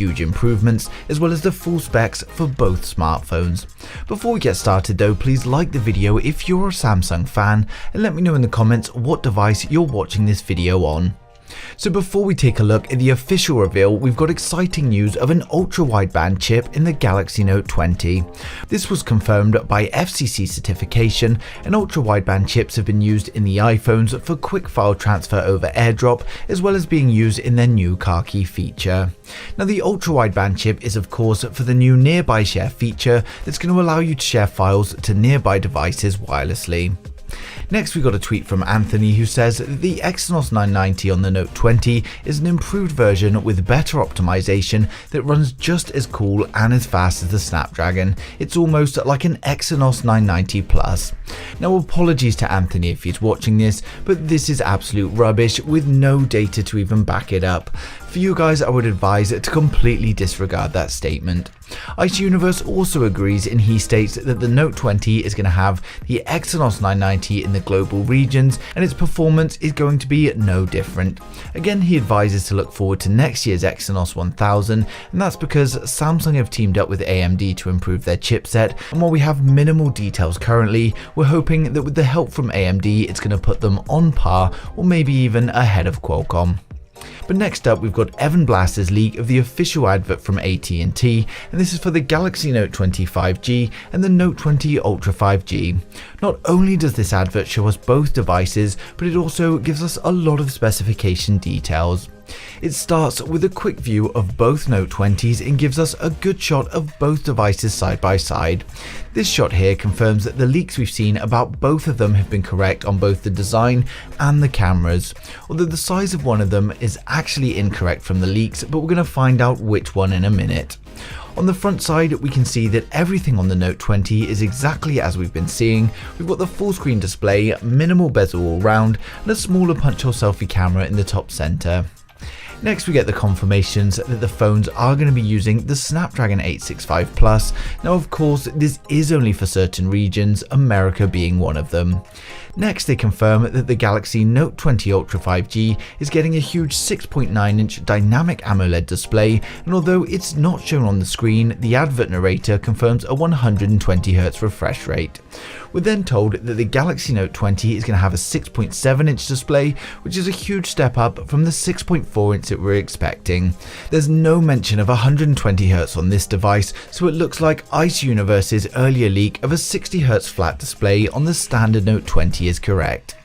huge improvements, as well as the full specs for both smartphones. Before we get started though, please like the video if you're a Samsung fan and let me know in the comments what device you're watching this video on. So before we take a look at the official reveal, we've got exciting news of an ultra-wideband chip in the Galaxy Note 20. This was confirmed by FCC certification, and ultra-wideband chips have been used in the iPhones for quick file transfer over AirDrop, as well as being used in their new car key feature. Now the ultra-wideband chip is of course for the new Nearby Share feature that's going to allow you to share files to nearby devices wirelessly. Next we got a tweet from Anthony who says that the Exynos 990 on the Note 20 is an improved version with better optimization that runs just as cool and as fast as the Snapdragon. It's almost like an Exynos 990 Plus. Now apologies to Anthony if he's watching this, but this is absolute rubbish with no data to even back it up. For you guys, I would advise to completely disregard that statement. Ice Universe also agrees, and he states that the Note 20 is going to have the Exynos 990 in the global regions and its performance is going to be no different. Again, he advises to look forward to next year's Exynos 1000, and that's because Samsung have teamed up with AMD to improve their chipset, and while we have minimal details currently, we're hoping that with the help from AMD it's going to put them on par or maybe even ahead of Qualcomm. But next up we've got Evan Blaster's leak of the official advert from AT&T, and this is for the Galaxy Note 20 5G and the Note 20 Ultra 5G. Not only does this advert show us both devices, but it also gives us a lot of specification details. It starts with a quick view of both Note 20s and gives us a good shot of both devices side by side. This shot here confirms that the leaks we've seen about both of them have been correct on both the design and the cameras, although the size of one of them is actually incorrect from the leaks, but we're going to find out which one in a minute. On the front side, we can see that everything on the Note 20 is exactly as we've been seeing. We've got the full screen display, minimal bezel all round, and a smaller punch-hole selfie camera in the top center. Next we get the confirmations that the phones are going to be using the Snapdragon 865 Plus. Now of course this is only for certain regions, America being one of them. Next they confirm that the Galaxy Note 20 Ultra 5G is getting a huge 6.9-inch dynamic AMOLED display, and although it's not shown on the screen, the advert narrator confirms a 120Hz refresh rate. We're then told that the Galaxy Note 20 is going to have a 6.7-inch display, which is a huge step up from the 6.4-inch that we're expecting. There's no mention of 120Hz on this device, so it looks like Ice Universe's earlier leak of a 60Hz flat display on the standard Note 20 is correct.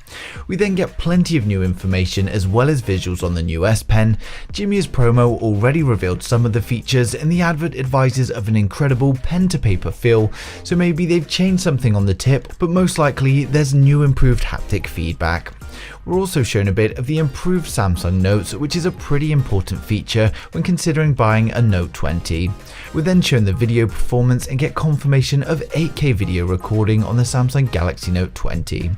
We then get plenty of new information as well as visuals on the new S Pen. Jimmy's promo already revealed some of the features, and the advert advises of an incredible pen to paper feel, so maybe they've changed something on the tip, but most likely there's new improved haptic feedback. We're also shown a bit of the improved Samsung Notes, which is a pretty important feature when considering buying a Note 20. We're then shown the video performance and get confirmation of 8K video recording on the Samsung Galaxy Note 20.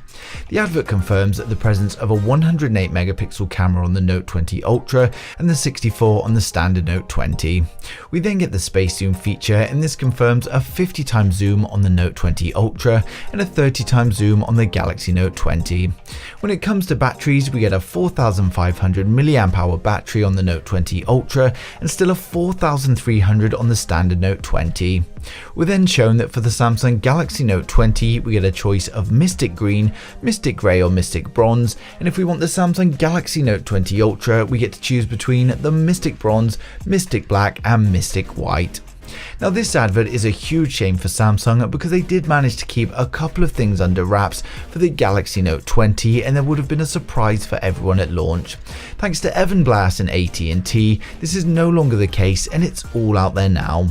The advert confirms the presence of a 108 megapixel camera on the Note 20 Ultra and the 64 on the standard Note 20. We then get the space zoom feature, and this confirms a 50 times zoom on the Note 20 Ultra and a 30 times zoom on the Galaxy Note 20. When it comes to batteries, we get a 4500 mAh battery on the Note 20 Ultra and still a 4300 on the standard Note 20. We're then shown that for the Samsung Galaxy Note 20 we get a choice of Mystic Green, Mystic Grey or Mystic Bronze, and if we want the Samsung Galaxy Note 20 Ultra we get to choose between the Mystic Bronze, Mystic Black and Mystic White. Now this advert is a huge shame for Samsung because they did manage to keep a couple of things under wraps for the Galaxy Note 20, and there would have been a surprise for everyone at launch. Thanks to Evan Blass and AT&T, this is no longer the case and it's all out there now.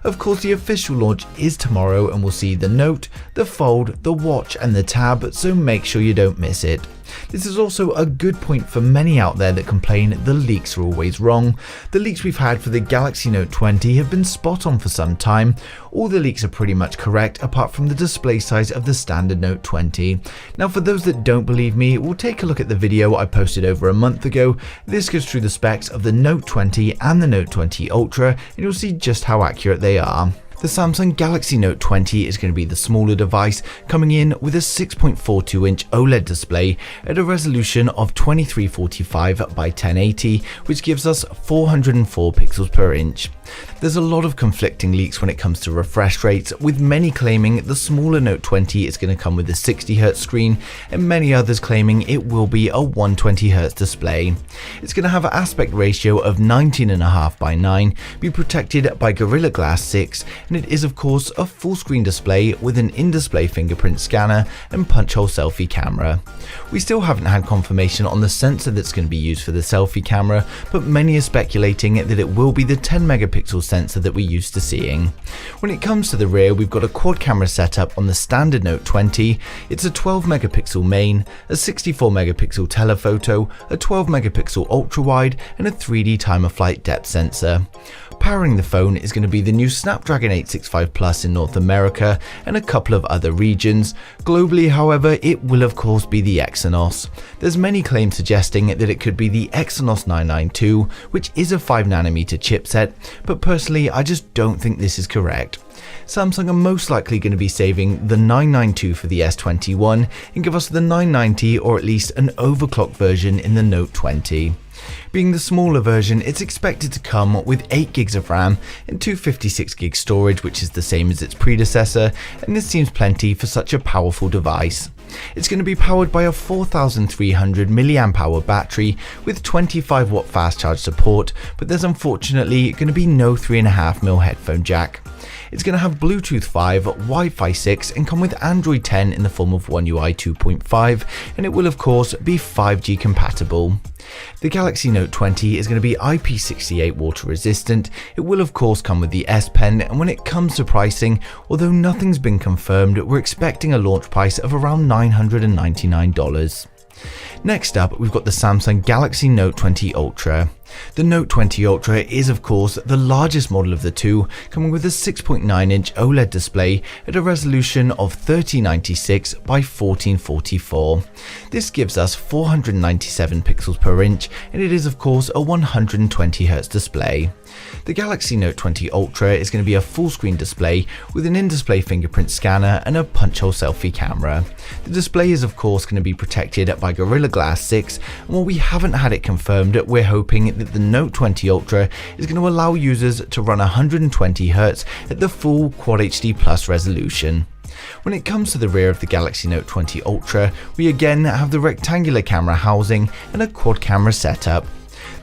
Of course the official launch is tomorrow and we'll see the Note, the Fold, the Watch and the Tab, so make sure you don't miss it. This is also a good point for many out there that complain the leaks are always wrong. The leaks we've had for the Galaxy Note 20 have been spot on for some time. All the leaks are pretty much correct apart from the display size of the standard Note 20. Now for those that don't believe me, we'll take a look at the video I posted over a month ago. This goes through the specs of the Note 20 and the Note 20 Ultra and you'll see just how accurate they are. The Samsung Galaxy Note 20 is going to be the smaller device, coming in with a 6.42-inch OLED display at a resolution of 2345 by 1080, which gives us 404 pixels per inch. There's a lot of conflicting leaks when it comes to refresh rates, with many claiming the smaller Note 20 is going to come with a 60Hz screen, and many others claiming it will be a 120Hz display. It's going to have an aspect ratio of 19.5 by 9, be protected by Gorilla Glass 6, and it is of course a full screen display with an in-display fingerprint scanner and punch hole selfie camera. We still haven't had confirmation on the sensor that's going to be used for the selfie camera, but many are speculating that it will be the 10 megapixel sensor that we're used to seeing. When it comes to the rear, we've got a quad camera setup on the standard Note 20. It's a 12 megapixel main, a 64 megapixel telephoto, a 12 megapixel ultra wide, and a 3D time of flight depth sensor. Powering the phone is going to be the new Snapdragon 865 Plus in North America and a couple of other regions. Globally, however, it will of course be the Exynos. There's many claims suggesting that it could be the Exynos 992, which is a 5nm chipset, but personally I just don't think this is correct. Samsung are most likely going to be saving the 992 for the S21 and give us the 990 or at least an overclocked version in the Note 20. Being the smaller version, it's expected to come with 8GB of RAM and 256GB storage, which is the same as its predecessor, and this seems plenty for such a powerful device. It's going to be powered by a 4300 mAh battery with 25W fast charge support, but there's unfortunately going to be no 3.5mm headphone jack. It's going to have Bluetooth 5, Wi-Fi 6 and come with Android 10 in the form of One UI 2.5, and it will of course be 5G compatible. The Galaxy Note 20 is going to be IP68 water resistant. It will of course come with the S Pen, and when it comes to pricing, although nothing's been confirmed, we're expecting a launch price of around $999. Next up, we've got the Samsung Galaxy Note 20 Ultra. The Note 20 Ultra is of course the largest model of the two, coming with a 6.9-inch OLED display at a resolution of 3096 by 1444. This gives us 497 pixels per inch, and it is of course a 120Hz display. The Galaxy Note 20 Ultra is going to be a full screen display with an in-display fingerprint scanner and a punch hole selfie camera. The display is of course going to be protected by Gorilla Glass 6, and while we haven't had it confirmed, we're hoping that the Note 20 Ultra is going to allow users to run 120Hz at the full Quad HD Plus resolution. When it comes to the rear of the Galaxy Note 20 Ultra, we again have the rectangular camera housing and a quad camera setup.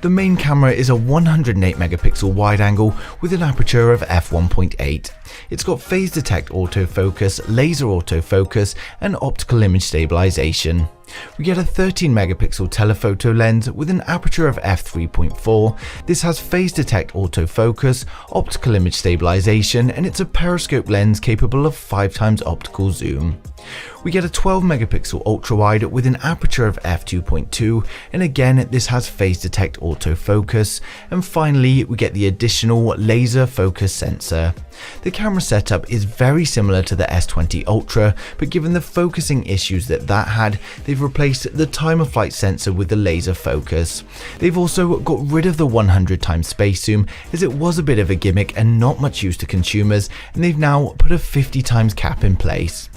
The main camera is a 108 megapixel wide angle with an aperture of f1.8. It's got phase detect autofocus, laser autofocus and optical image stabilization. We get a 13 megapixel telephoto lens with an aperture of f3.4. This has phase detect autofocus, optical image stabilization, and it's a periscope lens capable of 5x optical zoom. We get a 12 megapixel ultra wide with an aperture of f2.2, and again this has phase detect autofocus. And finally we get the additional laser focus sensor. The camera setup is very similar to the S20 Ultra, but given the focusing issues that had, they've replaced the time of flight sensor with the laser focus. They've also got rid of the 100x space zoom, as it was a bit of a gimmick and not much use to consumers, and they've now put a 50x cap in place.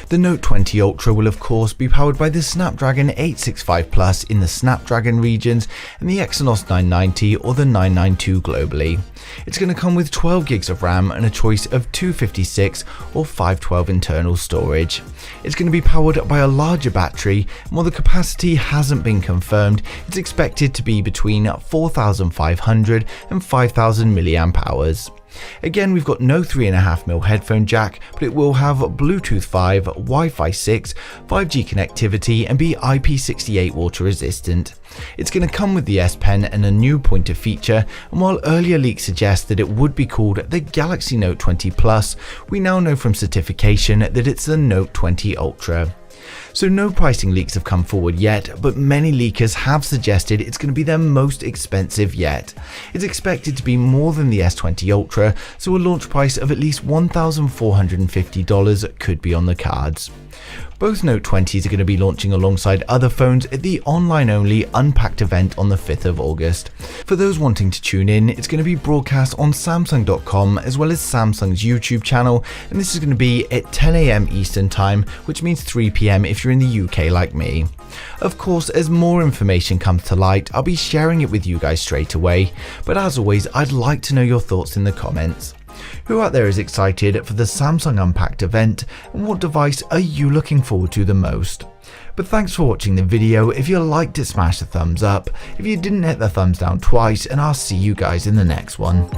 The Note 20 Ultra will of course be powered by the Snapdragon 865 Plus in the Snapdragon regions and the Exynos 990 or the 992 globally. It's going to come with 12GB of RAM and a choice of 256 or 512 internal storage. It's going to be powered by a larger battery, and while the capacity hasn't been confirmed, it's expected to be between 4,500 and 5,000 mAh. Again, we've got no 3.5mm headphone jack, but it will have Bluetooth 5, Wi-Fi 6, 5G connectivity and be IP68 water resistant. It's going to come with the S Pen and a new pointer feature, and while earlier leaks suggest that it would be called the Galaxy Note 20 Plus, we now know from certification that it's the Note 20 Ultra. So no pricing leaks have come forward yet, but many leakers have suggested it's going to be their most expensive yet. It's expected to be more than the S20 Ultra, so a launch price of at least $1,450 could be on the cards. Both Note 20s are going to be launching alongside other phones at the online-only Unpacked event on the 5th of August. For those wanting to tune in, it's going to be broadcast on Samsung.com as well as Samsung's YouTube channel, and this is going to be at 10 AM Eastern Time, which means 3 PM if you're in the UK like me. Of course, as more information comes to light, I'll be sharing it with you guys straight away, but as always, I'd like to know your thoughts in the comments. Who out there is excited for the Samsung Unpacked event, and what device are you looking forward to the most? But thanks for watching the video. If you liked it, smash the thumbs up. If you didn't, hit the thumbs down twice, and I'll see you guys in the next one.